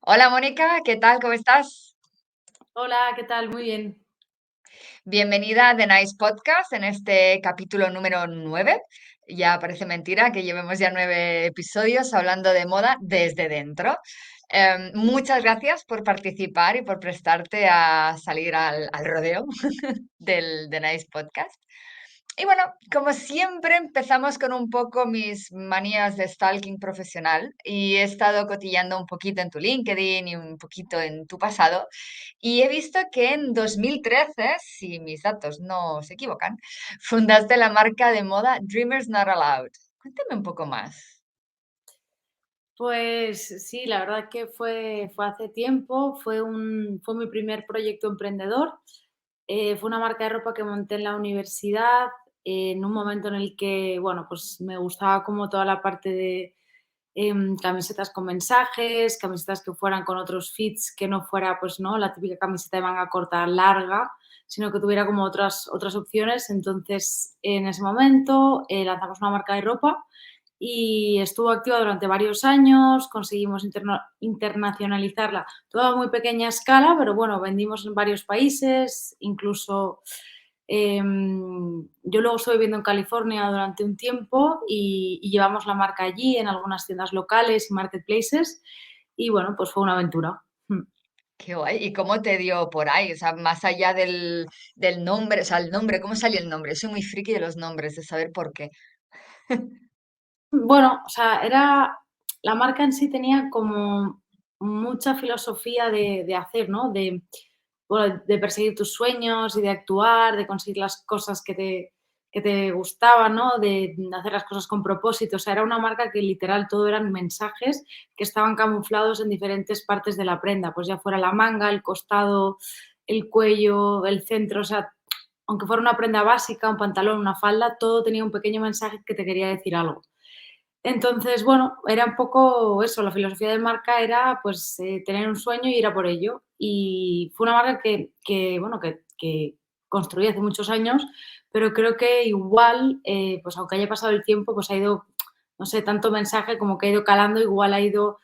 Hola Mónica, ¿qué tal? ¿Cómo estás? Hola, ¿qué tal? Muy bien. Bienvenida a The Nice Podcast en este capítulo número 9. Ya parece mentira que llevemos ya 9 episodios hablando de moda desde dentro. Muchas gracias por participar y por prestarte a salir al rodeo del The Nice Podcast. Y bueno, como siempre empezamos con un poco mis manías de stalking profesional y he estado cotillando un poquito en tu LinkedIn y un poquito en tu pasado y he visto que en 2013, si mis datos no se equivocan, fundaste la marca de moda Dreamers Not Allowed. Cuéntame un poco más. Pues sí, la verdad que fue hace tiempo, fue mi primer proyecto emprendedor. Fue una marca de ropa que monté en la universidad, en un momento en el que, bueno, pues me gustaba como toda la parte de camisetas con mensajes, camisetas que fueran con otros fits, que no fuera, pues, ¿no? La típica camiseta de manga corta larga, sino que tuviera como otras opciones. Entonces, en ese momento lanzamos una marca de ropa y estuvo activa durante varios años, conseguimos internacionalizarla, todo a muy pequeña escala, pero bueno, vendimos en varios países, incluso yo luego estuve viviendo en California durante un tiempo y llevamos la marca allí en algunas tiendas locales y marketplaces y bueno, pues fue una aventura. Qué guay. ¿Y cómo te dio por ahí? O sea, más allá del nombre, o sea, el nombre, ¿cómo salió el nombre? Soy muy friki de los nombres, de saber por qué. Bueno, o sea, la marca en sí tenía como mucha filosofía de hacer, ¿no? Bueno, de perseguir tus sueños y de actuar, de conseguir las cosas que te gustaban, ¿no? De hacer las cosas con propósito. O sea, era una marca que literal todo eran mensajes que estaban camuflados en diferentes partes de la prenda, pues ya fuera la manga, el costado, el cuello, el centro, o sea, aunque fuera una prenda básica, un pantalón, una falda, todo tenía un pequeño mensaje que te quería decir algo. Entonces, bueno, era un poco eso, la filosofía de marca era, pues, tener un sueño y ir a por ello. Y fue una marca bueno, que construí hace muchos años, pero creo que igual, pues, aunque haya pasado el tiempo, pues, ha ido, no sé, tanto mensaje como que ha ido calando, igual ha ido,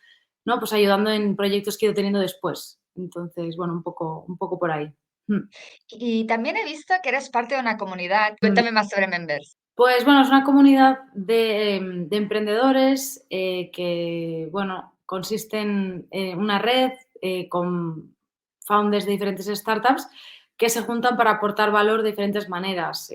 ¿no?, pues, ayudando en proyectos que he ido teniendo después. Entonces, bueno, un poco por ahí. Mm, Y también he visto que eres parte de una comunidad. mm. Cuéntame más sobre Members. Pues bueno, es una comunidad de emprendedores que, bueno, consiste en una red con founders de diferentes startups que se juntan para aportar valor de diferentes maneras.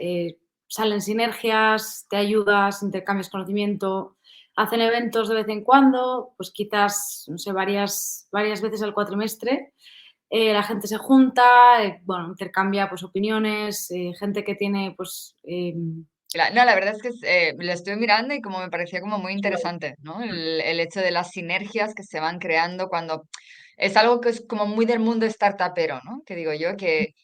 Salen sinergias, te ayudas, intercambias conocimiento, hacen eventos de vez en cuando, pues quizás, no sé, varias veces al cuatrimestre. La gente se junta, bueno, intercambia pues opiniones, gente que tiene pues No, la verdad es que lo estoy mirando y como me parecía como muy interesante, ¿no? El hecho de las sinergias que se van creando cuando es algo que es como muy del mundo startupero, ¿no? Que digo yo que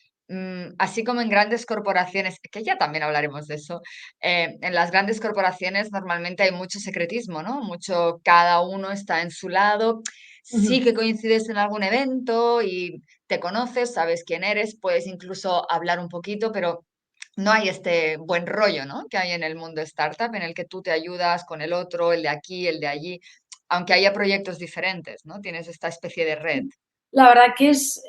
así como en grandes corporaciones, que ya también hablaremos de eso, en las grandes corporaciones normalmente hay mucho secretismo, ¿no? Mucho, cada uno está en su lado. Sí Ujú. que coincides en algún evento y te conoces, sabes quién eres, puedes incluso hablar un poquito, pero no hay este buen rollo, ¿no? Que hay en el mundo startup, en el que tú te ayudas con el otro, el de aquí, el de allí, aunque haya proyectos diferentes, ¿no? Tienes esta especie de red. La verdad que es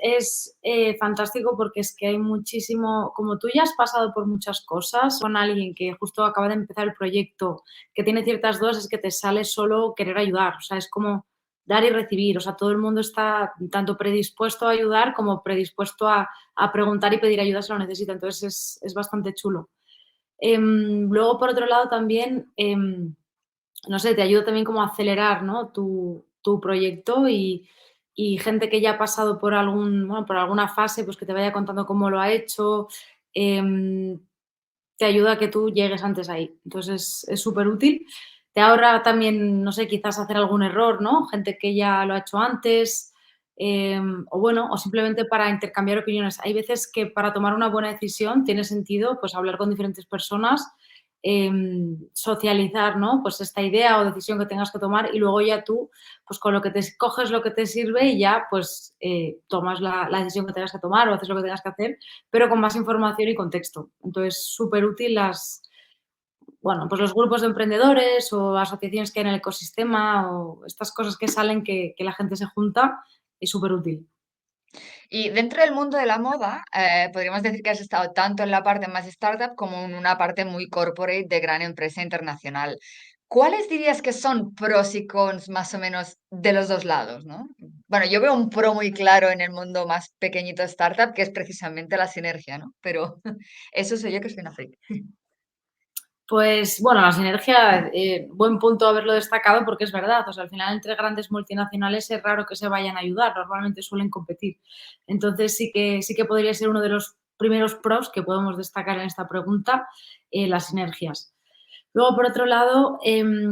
fantástico porque es que hay muchísimo, como tú ya has pasado por muchas cosas, con alguien que justo acaba de empezar el proyecto, que tiene ciertas dudas, es que te sale solo querer ayudar, o sea, es como dar y recibir, o sea, todo el mundo está tanto predispuesto a ayudar como predispuesto a preguntar y pedir ayuda si lo necesita, entonces es bastante chulo. Luego, por otro lado, también, no sé, te ayuda también como a acelerar, ¿no? Tu proyecto y gente que ya ha pasado por bueno, por alguna fase, pues que te vaya contando cómo lo ha hecho, em, te ayuda a que tú llegues antes ahí. Entonces es súper útil. Te ahorra también, no sé, quizás hacer algún error, ¿no? Gente que ya lo ha hecho antes, o bueno, o simplemente para intercambiar opiniones. Hay veces que para tomar una buena decisión tiene sentido, pues, hablar con diferentes personas, socializar, ¿no? Pues esta idea o decisión que tengas que tomar y luego ya tú, pues con lo que te coges lo que te sirve y ya, pues, tomas la decisión que tengas que tomar o haces lo que tengas que hacer, pero con más información y contexto. Entonces, súper útil bueno, pues los grupos de emprendedores o asociaciones que hay en el ecosistema o estas cosas que salen que la gente se junta es súper útil. Y dentro del mundo de la moda, podríamos decir que has estado tanto en la parte más startup como en una parte muy corporate de gran empresa internacional. ¿Cuáles dirías que son pros y cons más o menos de los dos lados, ¿no? Bueno, yo veo un pro muy claro en el mundo más pequeñito startup, que es precisamente la sinergia, ¿no? Pero eso soy yo que soy una freak. Pues bueno, la sinergia, buen punto haberlo destacado porque es verdad, o sea, al final entre grandes multinacionales es raro que se vayan a ayudar, normalmente suelen competir. Entonces sí que podría ser uno de los primeros pros que podemos destacar en esta pregunta, las sinergias. Luego, por otro lado,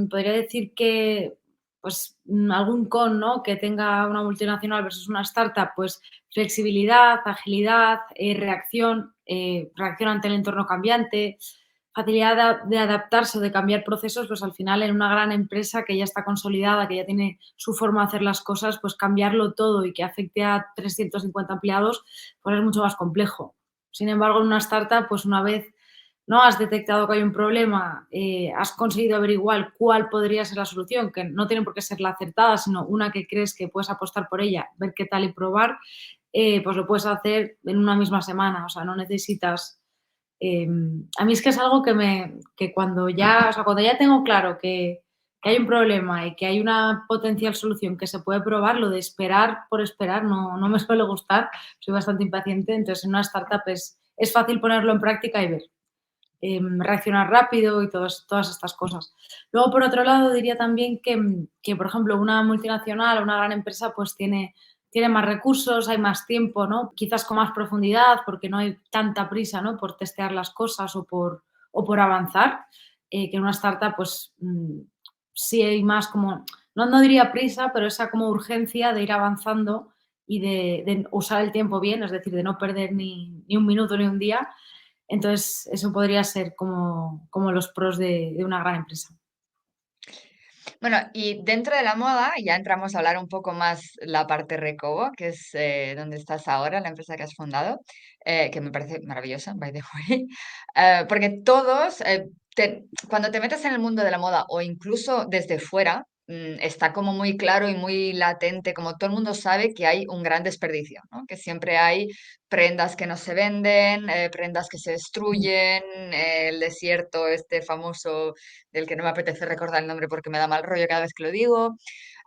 podría decir que, pues, algún con, ¿no?, que tenga una multinacional versus una startup, pues, flexibilidad, agilidad, reacción ante el entorno cambiante, facilidad de adaptarse o de cambiar procesos, pues, al final, en una gran empresa que ya está consolidada, que ya tiene su forma de hacer las cosas, pues, cambiarlo todo y que afecte a 350 empleados, pues, es mucho más complejo. Sin embargo, en una startup, pues, una vez no has detectado que hay un problema, has conseguido averiguar cuál podría ser la solución, que no tiene por qué ser la acertada, sino una que crees que puedes apostar por ella, ver qué tal y probar, pues lo puedes hacer en una misma semana, o sea, no necesitas... a mí es que es algo que cuando ya, o sea, cuando ya tengo claro que hay un problema y que hay una potencial solución que se puede probar, lo de esperar por esperar no me suele gustar, soy bastante impaciente, entonces en una startup es fácil ponerlo en práctica y ver, reaccionar rápido y todas estas cosas. Luego, por otro lado, diría también que, por ejemplo, una multinacional o una gran empresa pues tiene más recursos, hay más tiempo, ¿no? Quizás con más profundidad porque no hay tanta prisa, ¿no?, por testear las cosas o por avanzar, que en una startup pues sí hay más como, no diría prisa, pero esa como urgencia de ir avanzando y de usar el tiempo bien, es decir, de no perder ni un minuto ni un día. Entonces, eso podría ser como los pros de una gran empresa. Bueno, y dentro de la moda ya entramos a hablar un poco más la parte Recobo, que es donde estás ahora, la empresa que has fundado, que me parece maravillosa, by the way, porque todos, cuando te metes en el mundo de la moda o incluso desde fuera, está como muy claro y muy latente, como todo el mundo sabe que hay un gran desperdicio, ¿no? Que siempre hay prendas que no se venden, prendas que se destruyen, el desierto este famoso del que no me apetece recordar el nombre porque me da mal rollo cada vez que lo digo.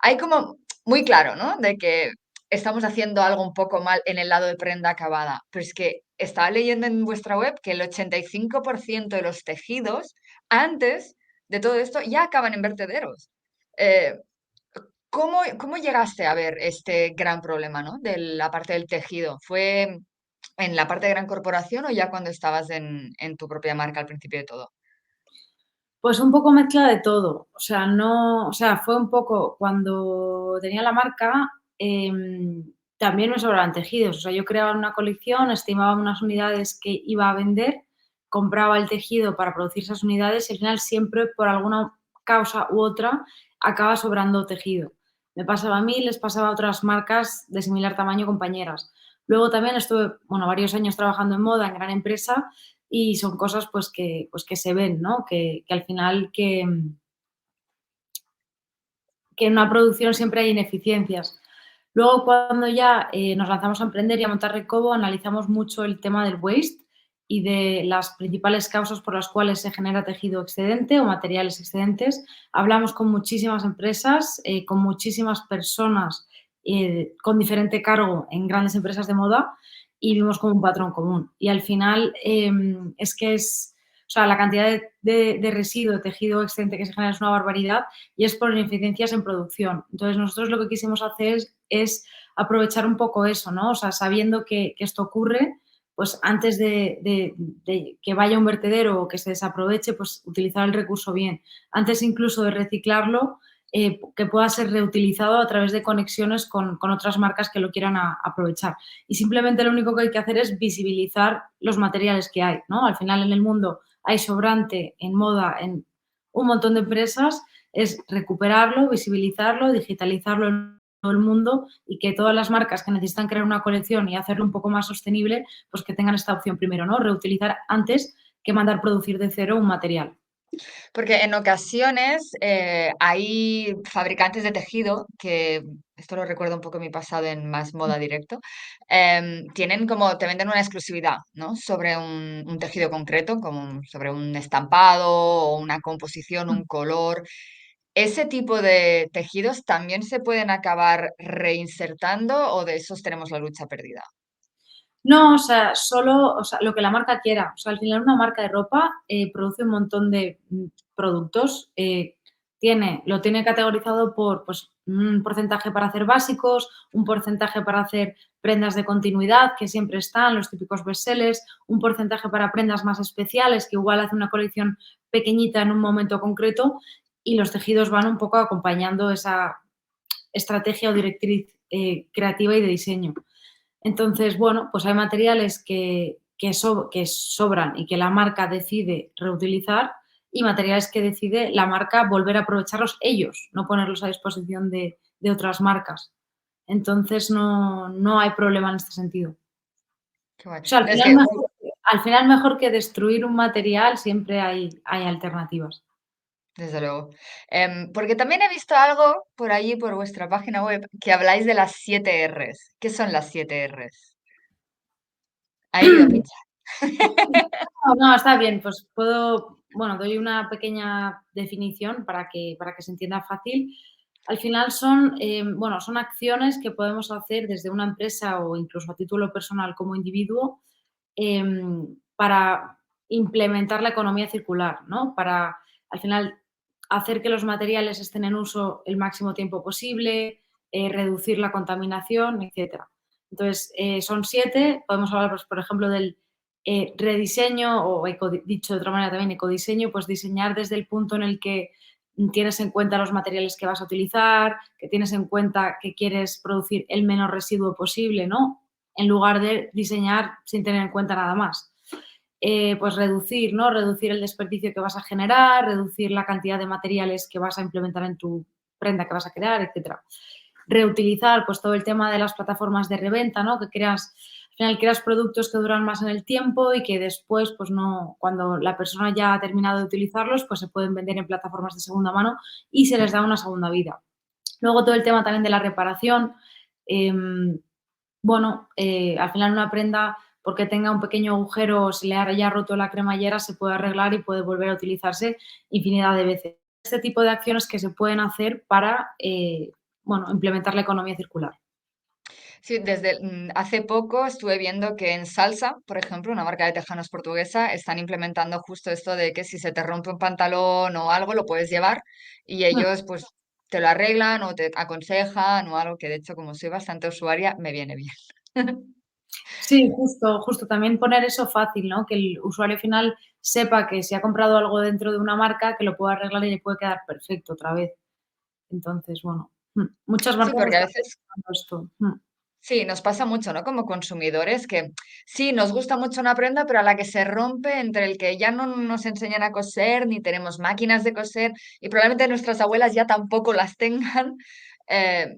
Hay como muy claro, ¿no? De que estamos haciendo algo un poco mal en el lado de prenda acabada. Pero es que estaba leyendo en vuestra web que el 85% de los tejidos antes de todo esto ya acaban en vertederos. Eh, ¿cómo llegaste a ver este gran problema, ¿no? De la parte del tejido? ¿Fue en la parte de gran corporación o ya cuando estabas en tu propia marca al principio de todo? Pues un poco mezcla de todo. O sea, no, o sea, fue un poco cuando tenía la marca, también me sobraban tejidos. O sea, yo creaba una colección, estimaba unas unidades que iba a vender, compraba el tejido para producir esas unidades y al final siempre por alguna causa u otra acaba sobrando tejido. Me pasaba a mí, les pasaba a otras marcas de similar tamaño, compañeras. Luego también estuve, bueno, varios años trabajando en moda en gran empresa y son cosas pues que se ven, ¿no? Que al final que en una producción siempre hay ineficiencias. Luego, cuando ya nos lanzamos a emprender y a montar Recobo, analizamos mucho el tema del waste y de las principales causas por las cuales se genera tejido excedente o materiales excedentes. Hablamos con muchísimas empresas, con muchísimas personas con diferente cargo en grandes empresas de moda y vimos como un patrón común. Y al final o sea, la cantidad de residuo, de tejido excedente que se genera es una barbaridad y es por ineficiencias en producción. Entonces, nosotros lo que quisimos hacer es aprovechar un poco eso, ¿no? O sea, sabiendo que esto ocurre, pues antes de que vaya a un vertedero o que se desaproveche, pues utilizar el recurso bien. Antes incluso de reciclarlo, que pueda ser reutilizado a través de conexiones con otras marcas que lo quieran aprovechar. Y simplemente lo único que hay que hacer es visibilizar los materiales que hay, ¿no? Al final en el mundo hay sobrante en moda en un montón de empresas, es recuperarlo, visibilizarlo, digitalizarlo en todo el mundo y que todas las marcas que necesitan crear una colección y hacerlo un poco más sostenible, pues que tengan esta opción primero, ¿no? Reutilizar antes que mandar producir de cero un material. Porque en ocasiones hay fabricantes de tejido que, esto lo recuerdo un poco mi pasado en más moda directo, tienen como, te venden una exclusividad, ¿no? Sobre un tejido concreto, como sobre un estampado o una composición, un color. ¿Ese tipo de tejidos también se pueden acabar reinsertando o de esos tenemos la lucha perdida? No, o sea, solo, o sea, lo que la marca quiera. O sea, al final una marca de ropa produce un montón de productos. Lo tiene categorizado por pues, un porcentaje para hacer básicos, un porcentaje para hacer prendas de continuidad, que siempre están, los típicos bestsellers, un porcentaje para prendas más especiales, que igual hace una colección pequeñita en un momento concreto, y los tejidos van un poco acompañando esa estrategia o directriz creativa y de diseño. Entonces, bueno, pues hay materiales que sobran y que la marca decide reutilizar y materiales que decide la marca volver a aprovecharlos ellos, no ponerlos a disposición de otras marcas. Entonces, no hay problema en este sentido. Qué guay. O sea, No, es que al final mejor que destruir un material siempre hay alternativas. desde luego. Porque también he visto algo por allí, por vuestra página web, que habláis de las 7 Rs. ¿Qué son las 7 Rs? Ahí he ido a pinchar. No, no, está bien, pues bueno, doy una pequeña definición para que se entienda fácil. Al final bueno, son acciones que podemos hacer desde una empresa o incluso a título personal como individuo, para implementar la economía circular, ¿no? Para, al final, hacer que los materiales estén en uso el máximo tiempo posible, reducir la contaminación, etcétera. Entonces, son 7, podemos hablar, pues, por ejemplo, del rediseño o dicho de otra manera también ecodiseño, pues diseñar desde el punto en el que tienes en cuenta los materiales que vas a utilizar, que tienes en cuenta que quieres producir el menor residuo posible, ¿no? En lugar de diseñar sin tener en cuenta nada más. Pues reducir, ¿no? Reducir el desperdicio que vas a generar, reducir la cantidad de materiales que vas a implementar en tu prenda que vas a crear, etcétera. Reutilizar, pues todo el tema de las plataformas de reventa, ¿no? Que al final creas productos que duran más en el tiempo y que después, pues no, cuando la persona ya ha terminado de utilizarlos, pues se pueden vender en plataformas de segunda mano y se les da una segunda vida. Luego todo el tema también de la reparación. Bueno, al final una prenda, porque tenga un pequeño agujero o se le haya roto la cremallera, se puede arreglar y puede volver a utilizarse infinidad de veces. Este tipo de acciones que se pueden hacer para, bueno, implementar la economía circular. Sí, desde hace poco estuve viendo que en Salsa, por ejemplo, una marca de tejanos portuguesa, están implementando justo esto de que si se te rompe un pantalón o algo, lo puedes llevar y Mm. ellos pues te lo arreglan o te aconsejan o algo que de hecho como soy bastante usuaria, me viene bien. Sí, justo. También poner eso fácil, ¿no? Que el usuario final sepa que si ha comprado algo dentro de una marca, que lo puede arreglar y le puede quedar perfecto otra vez. Entonces, bueno, muchas Sí, marcas porque a están veces buscando esto. sí, nos pasa mucho, ¿no? Como consumidores, que sí, nos gusta mucho una prenda, pero a la que se rompe, entre el que ya no nos enseñan a coser, ni tenemos máquinas de coser, y probablemente nuestras abuelas ya tampoco las tengan,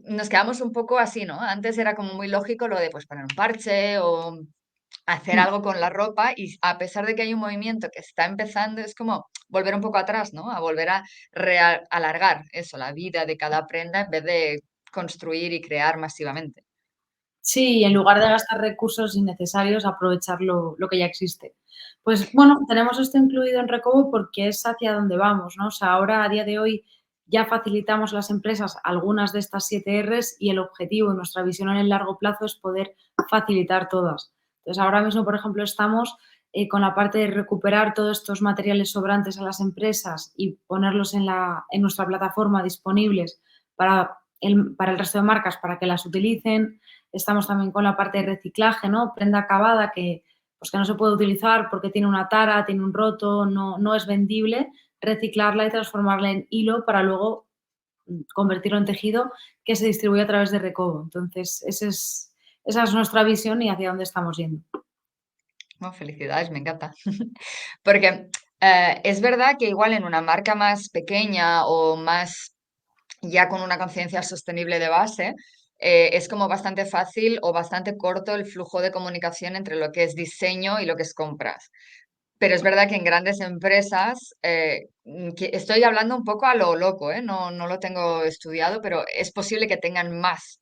nos quedamos un poco así, ¿no? Antes era como muy lógico lo de pues poner un parche o hacer Mm. algo con la ropa, y a pesar de que hay un movimiento que está empezando, es como volver un poco atrás, ¿no? A volver a alargar eso, la vida de cada prenda, en vez de construir y crear masivamente. Sí, en lugar de gastar recursos innecesarios, aprovechar lo que ya existe. Pues bueno, tenemos esto incluido en Recovo porque es hacia donde vamos, ¿no? O sea, ahora a día de hoy ya facilitamos a las empresas algunas de estas 7 Rs y el objetivo y nuestra visión en el largo plazo es poder facilitar todas. Entonces, ahora mismo, por ejemplo, estamos con la parte de recuperar todos estos materiales sobrantes a las empresas y ponerlos en nuestra plataforma disponibles para el resto de marcas para que las utilicen. Estamos también con la parte de reciclaje, ¿no? Prenda acabada pues que no se puede utilizar porque tiene una tara, tiene un roto, no es vendible, reciclarla y transformarla en hilo para luego convertirlo en tejido que se distribuye a través de Recovo. Entonces, esa es nuestra visión y hacia dónde estamos yendo. Oh, felicidades, me encanta. Porque es verdad que igual en una marca más pequeña o más ya con una conciencia sostenible de base, es como bastante fácil o bastante corto el flujo de comunicación entre lo que es diseño y lo que es compras. Pero es verdad que en grandes empresas, que estoy hablando un poco a lo loco, ¿eh? No, no lo tengo estudiado, pero es posible que tengan más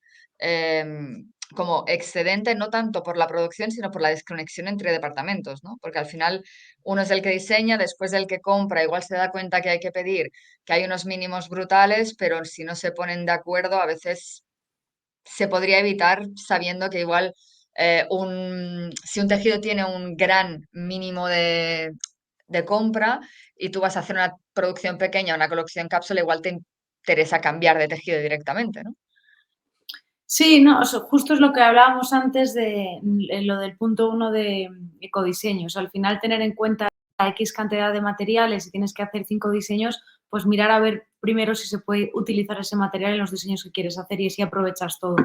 como excedente, no tanto por la producción, sino por la desconexión entre departamentos, ¿no? Porque al final uno es el que diseña, después el que compra, igual se da cuenta que hay que pedir, que hay unos mínimos brutales, pero si no se ponen de acuerdo, a veces se podría evitar sabiendo que igual si un tejido tiene un gran mínimo de compra y tú vas a hacer una producción pequeña, una colección cápsula, igual te interesa cambiar de tejido directamente, ¿no? Sí, no, o sea, justo es lo que hablábamos antes de lo del punto uno de ecodiseño. O sea, al final tener en cuenta la X cantidad de materiales y tienes que hacer 5 diseños, pues mirar a ver primero si se puede utilizar ese material en los diseños que quieres hacer y así aprovechas todo.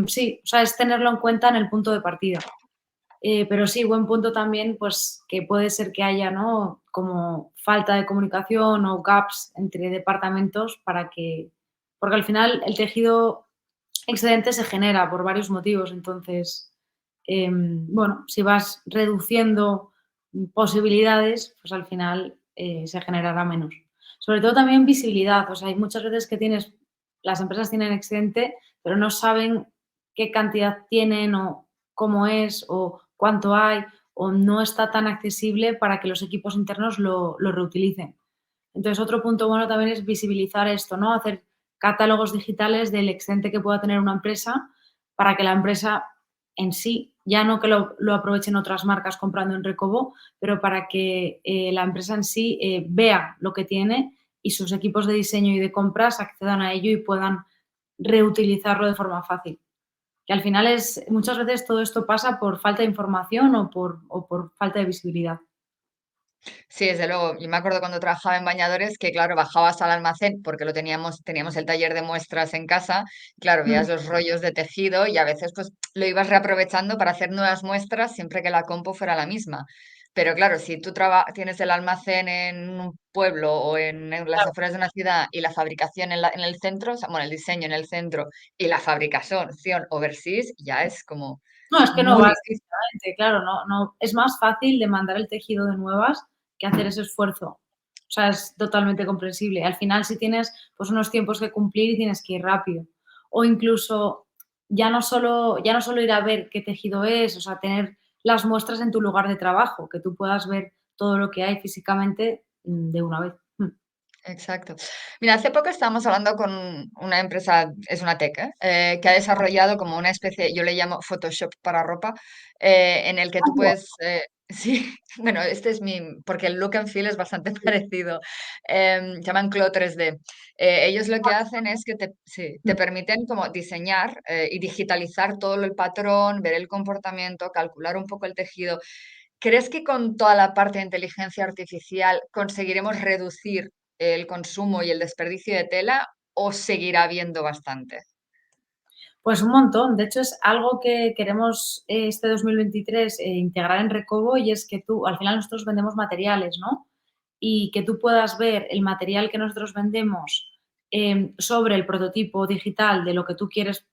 Sí, o sea, es tenerlo en cuenta en el punto de partida. Pero sí, buen punto también, pues que puede ser que haya, ¿no? Como falta de comunicación o gaps entre departamentos porque al final el tejido excedente se genera por varios motivos. Entonces, bueno, si vas reduciendo posibilidades, pues al final se generará menos. Sobre todo también visibilidad. O sea, hay muchas veces que las empresas tienen excedente, pero no saben qué cantidad tienen o cómo es o cuánto hay o no está tan accesible para que los equipos internos lo reutilicen. Entonces, otro punto bueno también es visibilizar esto, ¿no? Hacer catálogos digitales del excedente que pueda tener una empresa para que la empresa en sí, ya no que lo aprovechen otras marcas comprando en Recobo, pero para que la empresa en sí vea lo que tiene y sus equipos de diseño y de compras accedan a ello y puedan reutilizarlo de forma fácil. Que al final muchas veces todo esto pasa por falta de información o por falta de visibilidad. Sí, desde luego. Yo me acuerdo cuando trabajaba en bañadores que, claro, bajabas al almacén porque teníamos el taller de muestras en casa. Claro, veías Mm, los rollos de tejido y a veces pues lo ibas reaprovechando para hacer nuevas muestras siempre que la compo fuera la misma. Pero claro, si tú tienes el almacén en un pueblo o en las claro. afueras de una ciudad y la fabricación en el centro, o sea, bueno, el diseño en el centro y la fabricación overseas, ya es como No, es que no muy vas difícil. directamente, claro, no. Es más fácil demandar el tejido de nuevas que hacer ese esfuerzo. O sea, es totalmente comprensible. Al final, si tienes, pues, unos tiempos que cumplir y tienes que ir rápido. O incluso ya no solo ir a ver qué tejido es, o sea, tener las muestras en tu lugar de trabajo, que tú puedas ver todo lo que hay físicamente, de una vez. Exacto. Mira, hace poco estábamos hablando con una empresa, es una tech, que ha desarrollado como una especie, yo le llamo Photoshop para ropa, en el que tú puedes, sí, bueno, este es porque el look and feel es bastante parecido, se llaman Clo 3D. Ellos lo que hacen es que sí, te permiten como diseñar y digitalizar todo el patrón, ver el comportamiento, calcular un poco el tejido. ¿Crees que con toda la parte de inteligencia artificial conseguiremos reducir el consumo y el desperdicio de tela o seguirá habiendo bastante? Pues un montón. De hecho, es algo que queremos este 2023 integrar en Recobo y es que tú, al final nosotros vendemos materiales, ¿no? Y que tú puedas ver el material que nosotros vendemos sobre el prototipo digital de lo que tú quieres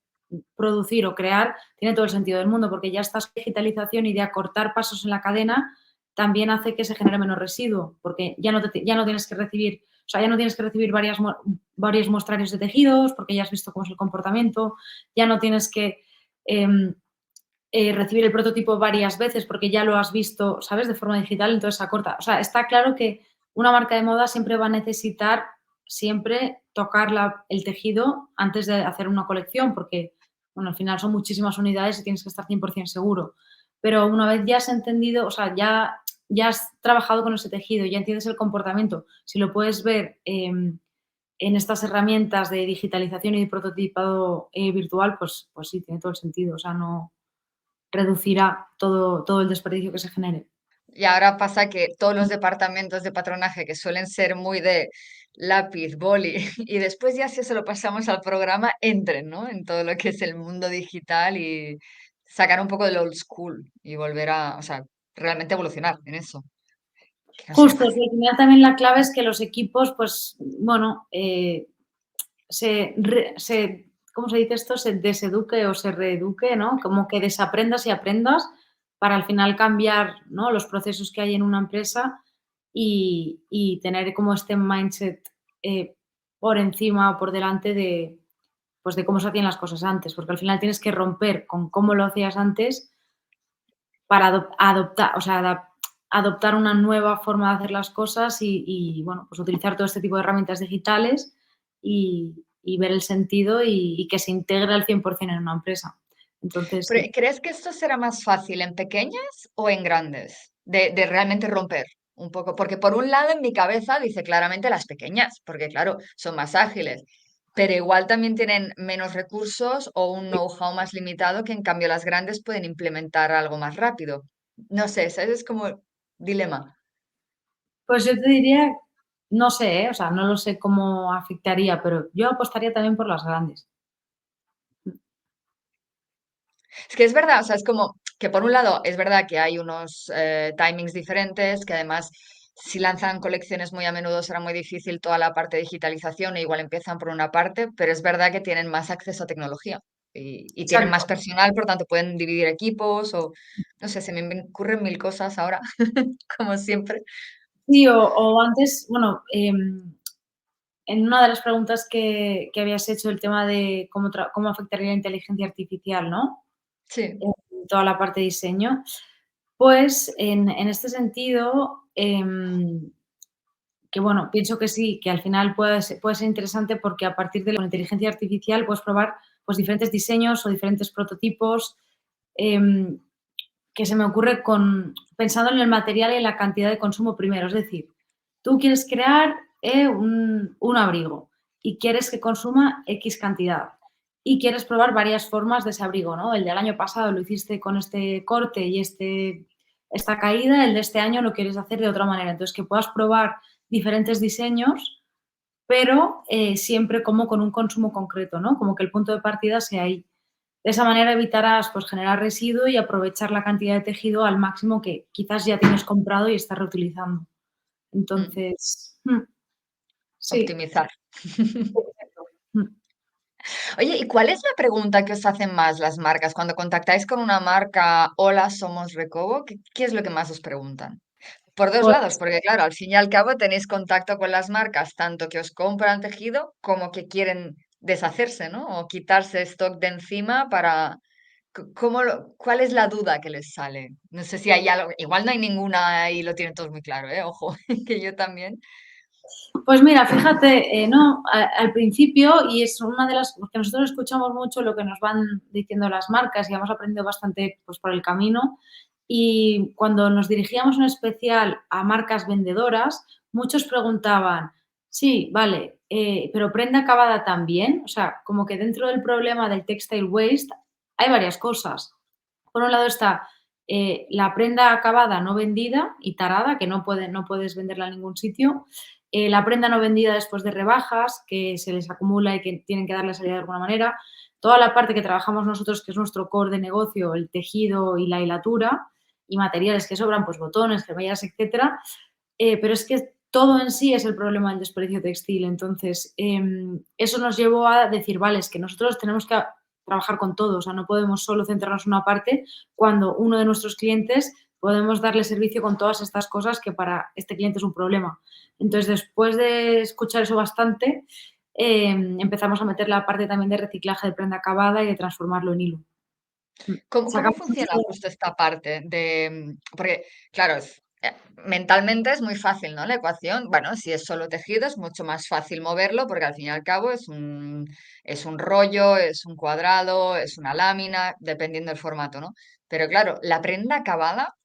producir o crear, tiene todo el sentido del mundo, porque ya esta digitalización y de acortar pasos en la cadena también hace que se genere menos residuo, porque ya no tienes que recibir, o sea, ya no tienes que recibir varios muestrarios de tejidos, porque ya has visto cómo es el comportamiento, ya no tienes que recibir el prototipo varias veces porque ya lo has visto, ¿sabes? De forma digital, entonces se acorta. O sea, está claro que una marca de moda siempre va a necesitar siempre tocar el tejido antes de hacer una colección porque, bueno, al final son muchísimas unidades y tienes que estar 100% seguro. Pero una vez ya has entendido, o sea, ya has trabajado con ese tejido, ya entiendes el comportamiento, si lo puedes ver en estas herramientas de digitalización y de prototipado virtual, pues sí, tiene todo el sentido. O sea, no reducirá todo el desperdicio que se genere. Y ahora pasa que todos los departamentos de patronaje que suelen ser muy de lápiz, boli, y después ya si eso lo pasamos al programa, entren, ¿no? En todo lo que es el mundo digital y sacar un poco del old school y volver a, o sea, realmente evolucionar en eso, que no sea Justo, fácil. y al final también la clave es que los equipos, pues, bueno, ¿cómo se dice esto? Se deseduque o se reeduque, ¿no? Como que desaprendas y aprendas para al final cambiar, ¿no?, los procesos que hay en una empresa y tener como este mindset por encima o por delante de, pues, de cómo se hacían las cosas antes, porque al final tienes que romper con cómo lo hacías antes para adoptar, o sea, adoptar una nueva forma de hacer las cosas bueno, pues utilizar todo este tipo de herramientas digitales y ver el sentido y que se integre al 100% en una empresa. Entonces, Pero, sí. ¿crees que esto será más fácil en pequeñas o en grandes? De realmente romper un poco. Porque por un lado en mi cabeza dice claramente las pequeñas, porque claro, son más ágiles, pero igual también tienen menos recursos o un know-how más limitado que en cambio las grandes pueden implementar algo más rápido. No sé, ¿sabes? Es como dilema. Pues yo te diría, no sé, o sea, no lo sé cómo afectaría, pero yo apostaría también por las grandes. Es que es verdad, o sea, es como que por un lado es verdad que hay unos timings diferentes, que además si lanzan colecciones muy a menudo será muy difícil toda la parte de digitalización e igual empiezan por una parte, pero es verdad que tienen más acceso a tecnología y tienen más Exacto. personal, por tanto pueden dividir equipos o no sé, se me ocurren mil cosas ahora, como siempre. Sí, o antes, bueno, en una de las preguntas que habías hecho, el tema de cómo afectaría la inteligencia artificial, ¿no? Sí. En toda la parte de diseño. Pues en este sentido, que bueno, pienso que sí, que al final puede ser interesante porque a partir de la inteligencia artificial puedes probar pues diferentes diseños o diferentes prototipos, em, que se me ocurre pensando en el material y en la cantidad de consumo primero. Es decir, tú quieres crear un abrigo y quieres que consuma X cantidad y quieres probar varias formas de ese abrigo, ¿no? El del año pasado lo hiciste con este corte y esta caída, el de este año lo quieres hacer de otra manera. Entonces, que puedas probar diferentes diseños, pero siempre como con un consumo concreto, ¿no? Como que el punto de partida sea ahí. De esa manera evitarás, pues, generar residuo y aprovechar la cantidad de tejido al máximo que quizás ya tienes comprado y estás reutilizando. Mm, Entonces, sí, optimizar. exacto. Oye, ¿y cuál es la pregunta que os hacen más las marcas? Cuando contactáis con una marca, hola, somos Recovo, ¿qué es lo que más os preguntan? Por dos lados, Pues porque claro, al fin y al cabo tenéis contacto con las marcas, tanto que os compran tejido como que quieren deshacerse, ¿no? O quitarse stock de encima para... ¿Cuál es la duda que les sale? No sé si hay algo, igual no hay ninguna y lo tienen todos muy claro, ¿eh? Ojo, que yo también. Pues mira, fíjate, no, al principio, y es una de las, porque nosotros escuchamos mucho lo que nos van diciendo las marcas y hemos aprendido bastante pues, por el camino. Y cuando nos dirigíamos en especial a marcas vendedoras, muchos preguntaban, sí, vale, pero prenda acabada también. O sea, como que dentro del problema del textile waste hay varias cosas. Por un lado está la prenda acabada no vendida y tarada, que no puedes venderla en ningún sitio. La prenda no vendida después de rebajas, que se les acumula y que tienen que darle salida de alguna manera. Toda la parte que trabajamos nosotros, que es nuestro core de negocio, el tejido y la hilatura, y materiales que sobran, pues botones, cremalleras, etcétera. Pero es que todo en sí es el problema del desperdicio textil. Entonces, eso nos llevó a decir, vale, es que nosotros tenemos que trabajar con todo, o sea, no podemos solo centrarnos en una parte cuando uno de nuestros clientes podemos darle servicio con todas estas cosas que para este cliente es un problema. Entonces, después de escuchar eso bastante, empezamos a meter la parte también de reciclaje de prenda acabada y de transformarlo en hilo. ¿Cómo Sacamos funciona mucho. justo esta parte de, porque claro, mentalmente es muy fácil, ¿no? La ecuación, bueno, si es solo tejido es mucho más fácil moverlo porque al fin y al cabo es un rollo, es un cuadrado, es una lámina, dependiendo del formato, ¿no? Pero claro, la prenda acabada,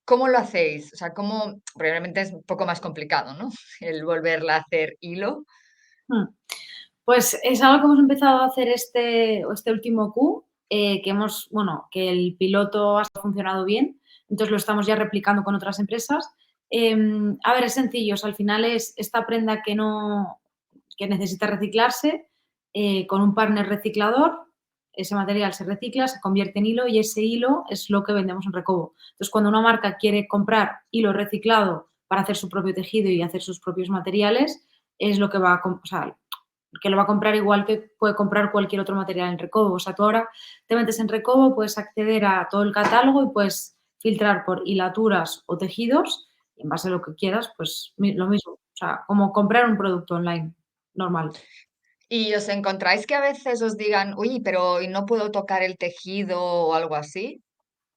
¿cómo lo hacéis? O sea, ¿cómo? Probablemente es un poco más complicado, ¿no? El volverla a hacer hilo. Mm. Pues es algo que hemos empezado a hacer este último Q, bueno, que el piloto ha funcionado bien, entonces lo estamos ya replicando con otras empresas. A ver, es sencillo, o sea, al final es esta prenda que necesita reciclarse, con un partner reciclador, ese material se recicla, se convierte en hilo y ese hilo es lo que vendemos en Recovo. Entonces, cuando una marca quiere comprar hilo reciclado para hacer su propio tejido y hacer sus propios materiales, es lo que o sea, que lo va a comprar igual que puede comprar cualquier otro material en Recovo. O sea, tú ahora te metes en Recovo, puedes acceder a todo el catálogo y puedes filtrar por hilaturas o tejidos y en base a lo que quieras, pues lo mismo. O sea, como comprar un producto online normal. ¿Y os encontráis que a veces os digan, uy, pero ¿y no puedo tocar el tejido o algo así?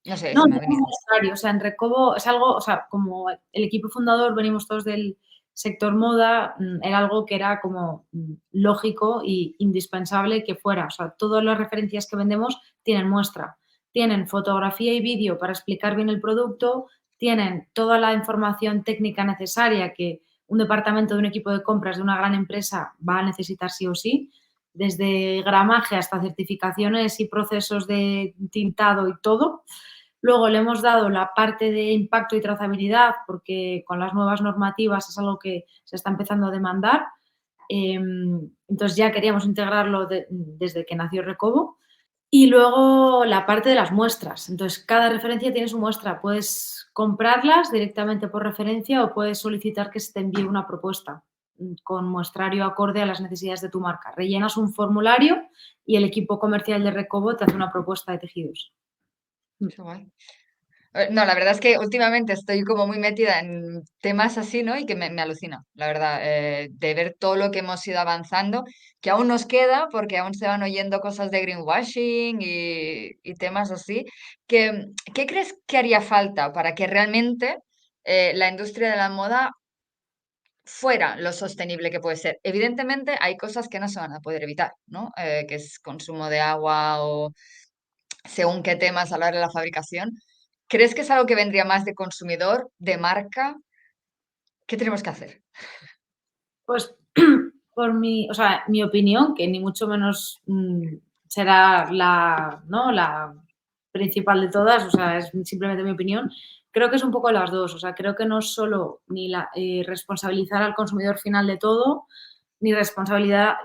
No sé, No, se no me ha es venido. necesario. O sea, en Recovo es algo, o sea, como el equipo fundador venimos todos del sector moda, era algo que era como lógico e indispensable que fuera. O sea, todas las referencias que vendemos tienen muestra. Tienen fotografía y vídeo para explicar bien el producto, tienen toda la información técnica necesaria que un departamento de un equipo de compras de una gran empresa va a necesitar sí o sí, desde gramaje hasta certificaciones y procesos de tintado y todo. Luego le hemos dado la parte de impacto y trazabilidad, porque con las nuevas normativas es algo que se está empezando a demandar. Entonces ya queríamos integrarlo desde que nació Recovo. Y luego la parte de las muestras. Entonces, cada referencia tiene su muestra. Puedes comprarlas directamente por referencia o puedes solicitar que se te envíe una propuesta con muestrario acorde a las necesidades de tu marca. Rellenas un formulario y el equipo comercial de Recovo te hace una propuesta de tejidos. Qué guay. No, la verdad es que últimamente estoy como muy metida en temas así, ¿no? Y que me alucina, la verdad, de ver todo lo que hemos ido avanzando, que aún nos queda, porque aún se van oyendo cosas de greenwashing y temas así. ¿Qué crees que haría falta para que realmente la industria de la moda fuera lo sostenible que puede ser? Evidentemente hay cosas que no se van a poder evitar, ¿no? Que es consumo de agua o según qué temas a la hora de la fabricación. ¿Crees que es algo que vendría más de consumidor, de marca? ¿Qué tenemos que hacer? Pues por mi, o sea, mi opinión, que ni mucho menos será la, ¿no?, la principal de todas, o sea, es simplemente mi opinión, creo que es un poco las dos. O sea, creo que no es solo ni responsabilizar al consumidor final de todo, ni responsabilizar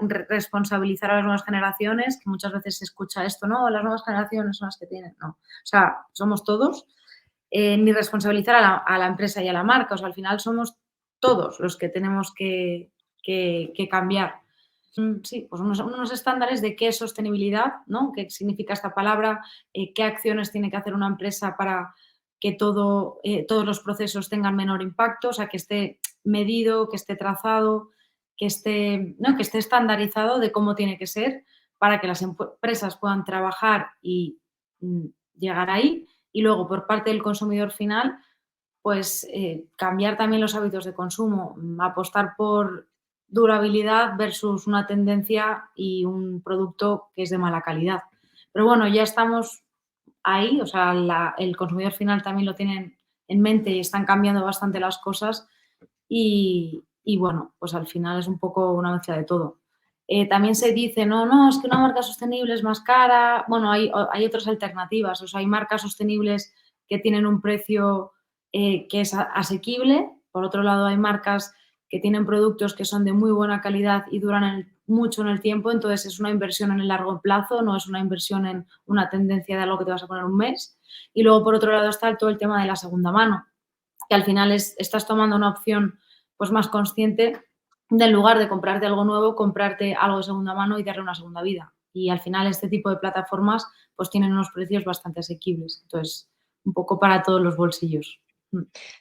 a las nuevas generaciones, que muchas veces se escucha esto, ¿no? Las nuevas generaciones son las que tienen, no. O sea, somos todos. Ni responsabilizar a la empresa y a la marca. O sea, al final somos todos los que tenemos que cambiar. Sí, pues unos estándares de qué es sostenibilidad, ¿no? ¿Qué significa esta palabra? ¿Qué acciones tiene que hacer una empresa para que todos los procesos tengan menor impacto? O sea, que esté medido, que esté trazado, ¿no?, que esté estandarizado de cómo tiene que ser para que las empresas puedan trabajar y mm, llegar ahí. Y luego, por parte del consumidor final, pues cambiar también los hábitos de consumo, apostar por durabilidad versus una tendencia y un producto que es de mala calidad. Pero bueno, ya estamos ahí, o sea, el consumidor final también lo tiene en mente y están cambiando bastante las cosas y bueno, pues al final es un poco una mezcla de todo. También se dice, no, no, es que una marca sostenible es más cara. Bueno, hay otras alternativas, o sea, hay marcas sostenibles que tienen un precio que es asequible. Por otro lado, hay marcas que tienen productos que son de muy buena calidad y duran mucho en el tiempo, entonces es una inversión en el largo plazo, no es una inversión en una tendencia de algo que te vas a poner un mes. Y luego, por otro lado, está todo el tema de la segunda mano, que al final estás tomando una opción pues más consciente de, en lugar de comprarte algo nuevo, comprarte algo de segunda mano y darle una segunda vida. Y al final este tipo de plataformas pues tienen unos precios bastante asequibles. Entonces, un poco para todos los bolsillos.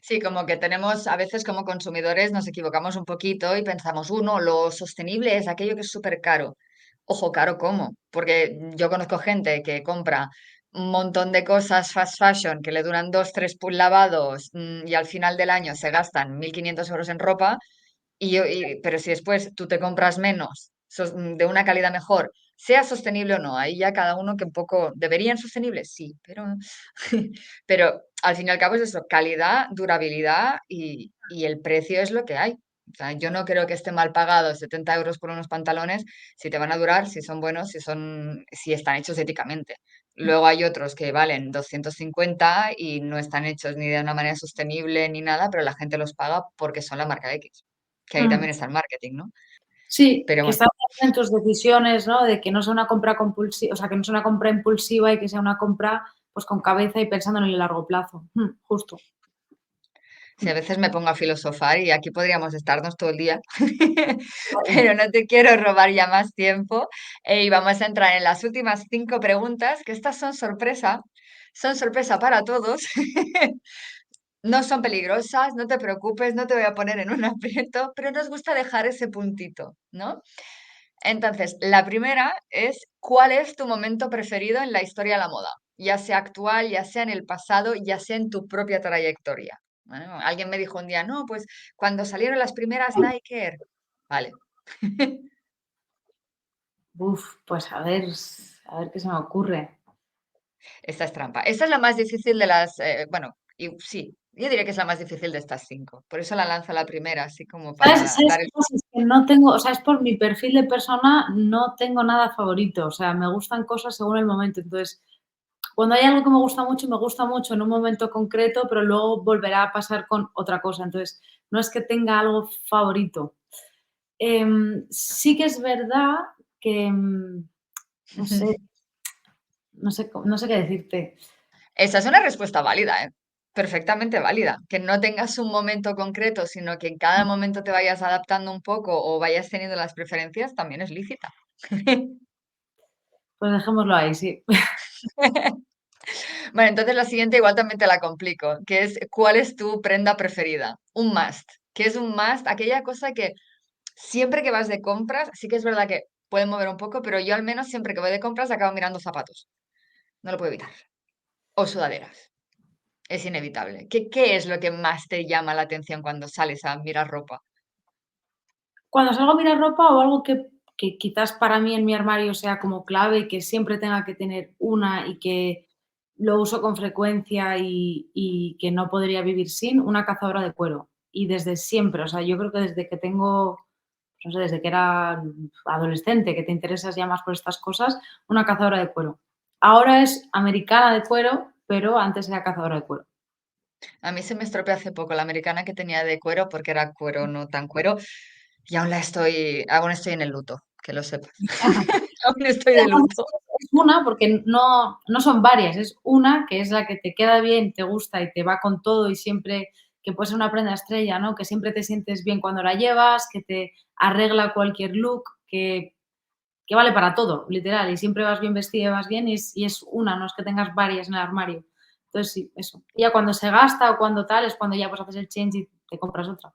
Sí, como que tenemos, a veces como consumidores nos equivocamos un poquito y pensamos, uno, lo sostenible es aquello que es súper caro. Ojo, caro, ¿cómo? Porque yo conozco gente que compra un montón de cosas fast fashion que le duran dos, tres lavados y al final del año se gastan 1.500 euros en ropa. Pero si después tú te compras menos, de una calidad mejor, sea sostenible o no, ahí ya cada uno que un poco, ¿deberían sostenibles? Sí, pero, pero al fin y al cabo es eso, calidad, durabilidad y el precio es lo que hay. O sea, yo no creo que esté mal pagado 70 euros por unos pantalones si te van a durar, si son buenos, si están hechos éticamente. Luego hay otros que valen 250 y no están hechos ni de una manera sostenible ni nada, pero la gente los paga porque son la marca X, que ahí Mm. también está el marketing, ¿no? Sí, Pero que bueno, estás en tus decisiones, ¿no? De que no sea una compra compulsiva, o sea, que no sea una compra impulsiva y que sea una compra pues con cabeza y pensando en el largo plazo. Justo. Sí, a veces me pongo a filosofar y aquí podríamos estarnos todo el día, pero no te quiero robar ya más tiempo, y vamos a entrar en las últimas 5 preguntas, que estas son sorpresa para todos. No son peligrosas, no te preocupes, no te voy a poner en un aprieto, pero nos gusta dejar ese puntito, ¿no? Entonces, la primera es, ¿cuál es tu momento preferido en la historia de la moda? Ya sea actual, ya sea en el pasado, ya sea en tu propia trayectoria. Bueno, alguien me dijo un día, no, pues cuando salieron las primeras Nike Air. Vale. Uf, pues a ver qué se me ocurre. Esta es trampa. Esta es la más difícil de las, bueno, y sí, yo diría que es la más difícil de estas 5. Por eso la lanzo la primera, así como ¿Sabes, para sabes dar qué el... pasa? Es que no tengo, o sea, es por mi perfil de persona, no tengo nada favorito. O sea, me gustan cosas según el momento. Entonces, cuando hay algo que me gusta mucho en un momento concreto, pero luego volverá a pasar con otra cosa. Entonces, no es que tenga algo favorito. Sí que es verdad que, no sé, no sé qué decirte. Esa es una respuesta válida, ¿eh? Perfectamente válida. Que no tengas un momento concreto, sino que en cada momento te vayas adaptando un poco o vayas teniendo las preferencias, también es lícita. Pues dejémoslo ahí, sí. Bueno, entonces la siguiente igual también te la complico, que es ¿cuál es tu prenda preferida? Un must. ¿Qué es un must? Aquella cosa que siempre que vas de compras, sí que es verdad que puede mover un poco, pero yo al menos siempre que voy de compras acabo mirando zapatos. No lo puedo evitar. O sudaderas. Es inevitable. ¿Qué es lo que más te llama la atención cuando sales a mirar ropa? Cuando salgo a mirar ropa o algo que quizás para mí en mi armario sea como clave y que siempre tenga que tener una y que lo uso con frecuencia y que no podría vivir sin, una cazadora de cuero. Y desde siempre, o sea, yo creo que desde que tengo, no sé, desde que era adolescente, que te interesas ya más por estas cosas, una cazadora de cuero. Ahora es americana de cuero, pero antes era cazadora de cuero. A mí se me estropeó hace poco la americana que tenía de cuero porque era cuero, no tan cuero, y aún estoy en el luto, que lo sepas. Aún estoy de luto. Es una, porque no son varias, es una que es la que te queda bien, te gusta y te va con todo y siempre que puede ser una prenda estrella, ¿no? Que siempre te sientes bien cuando la llevas, que te arregla cualquier look, que vale para todo, literal, y siempre vas bien vestida y vas bien y es una, no es que tengas varias en el armario. Entonces sí, eso. Y ya cuando se gasta o cuando tal es cuando ya pues haces el change y te compras otra.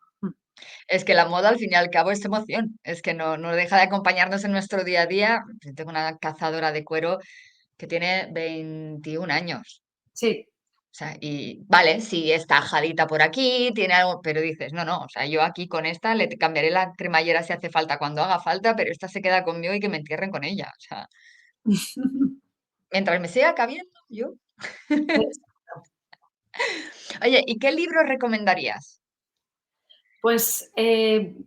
Es que la moda al fin y al cabo es emoción, es que no deja de acompañarnos en nuestro día a día. Yo tengo una cazadora de cuero que tiene 21 años. Sí. O sea, y vale, sí, está ajadita por aquí, tiene algo, pero dices, no, o sea, yo aquí con esta le cambiaré la cremallera si hace falta cuando haga falta, pero esta se queda conmigo y que me entierren con ella. O sea, mientras me siga cabiendo, yo. Oye, ¿y qué libro recomendarías? Pues,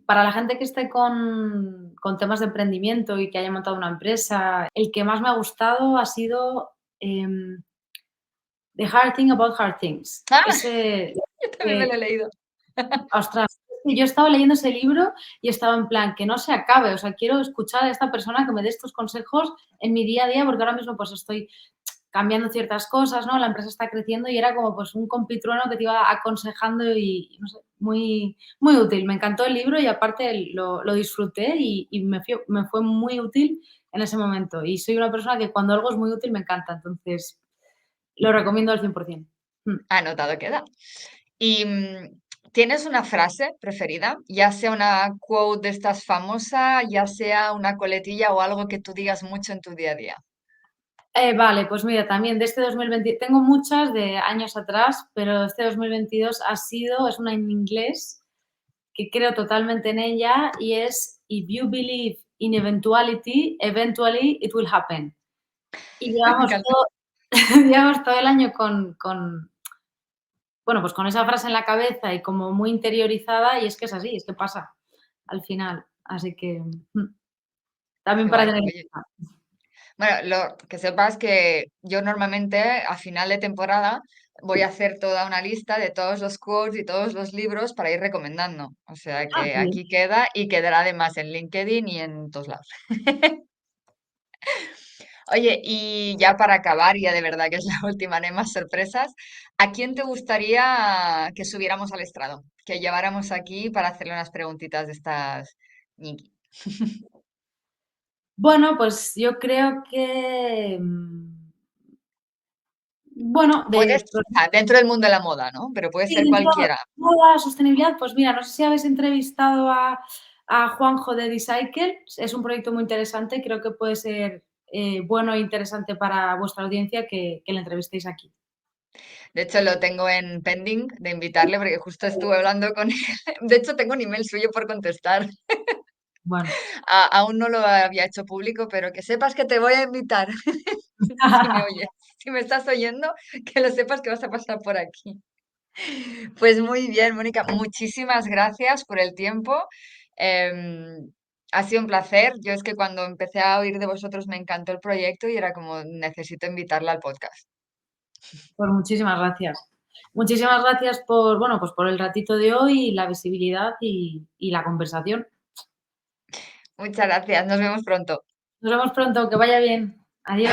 para la gente que esté con temas de emprendimiento y que haya montado una empresa, el que más me ha gustado ha sido, The Hard Thing About Hard Things. Ah, Ese, yo también me lo he leído. ostras, es que yo estaba leyendo ese libro y estaba en plan, que no se acabe, o sea, quiero escuchar a esta persona que me dé estos consejos en mi día a día, porque ahora mismo, pues, estoy cambiando ciertas cosas, ¿no? La empresa está creciendo y era como pues un compitrueno que te iba aconsejando y no sé, muy, muy útil. Me encantó el libro y aparte lo disfruté y me fue muy útil en ese momento. Y soy una persona que cuando algo es muy útil me encanta, entonces lo recomiendo al 100%. Anotado queda. ¿Y tienes una frase preferida? Ya sea una quote de estas famosa, ya sea una coletilla o algo que tú digas mucho en tu día a día. Vale, pues mira, también de este 2020, tengo muchas de años atrás, pero este 2022 es una en inglés que creo totalmente en ella y es If you believe in eventuality, eventually it will happen. Y Me llevamos encanta. todo, llevamos todo el año bueno, pues con esa frase en la cabeza y como muy interiorizada y es que es así, es que pasa al final. Así que también Qué para guay. tener en Oye, cuenta. bueno, que sepas que yo normalmente a final de temporada voy a hacer toda una lista de todos los quotes y todos los libros para ir recomendando. O sea Ah, que qué bien. aquí queda y quedará además en LinkedIn y en todos lados. Oye, y ya para acabar, ya de verdad que es la última, no hay más sorpresas, ¿a quién te gustaría que subiéramos al estrado? Que lleváramos aquí para hacerle unas preguntitas de estas, ñiqui. Bueno, pues yo creo que, bueno, Puedes, dentro del mundo de la moda, ¿no? Pero puede sí, ser dentro de cualquiera. moda, sostenibilidad, pues mira, no sé si habéis entrevistado a Juanjo de Decycle, es un proyecto muy interesante, creo que puede ser bueno e interesante para vuestra audiencia que le entrevistéis aquí. De hecho, lo tengo en pending de invitarle porque justo estuve hablando con él. De hecho, tengo un email suyo por contestar. Bueno, Aún no lo había hecho público, pero que sepas que te voy a invitar. Si me oyes, si me estás oyendo, que lo sepas que vas a pasar por aquí. Pues muy bien, Mónica, muchísimas gracias por el tiempo. Em, Ha sido un placer. Yo es que cuando empecé a oír de vosotros me encantó el proyecto y era como necesito invitarla al podcast. pues muchísimas gracias. Muchísimas gracias por, bueno, pues por el ratito de hoy, la visibilidad y la conversación. Muchas gracias, nos vemos pronto. Nos vemos pronto, que vaya bien. Adiós.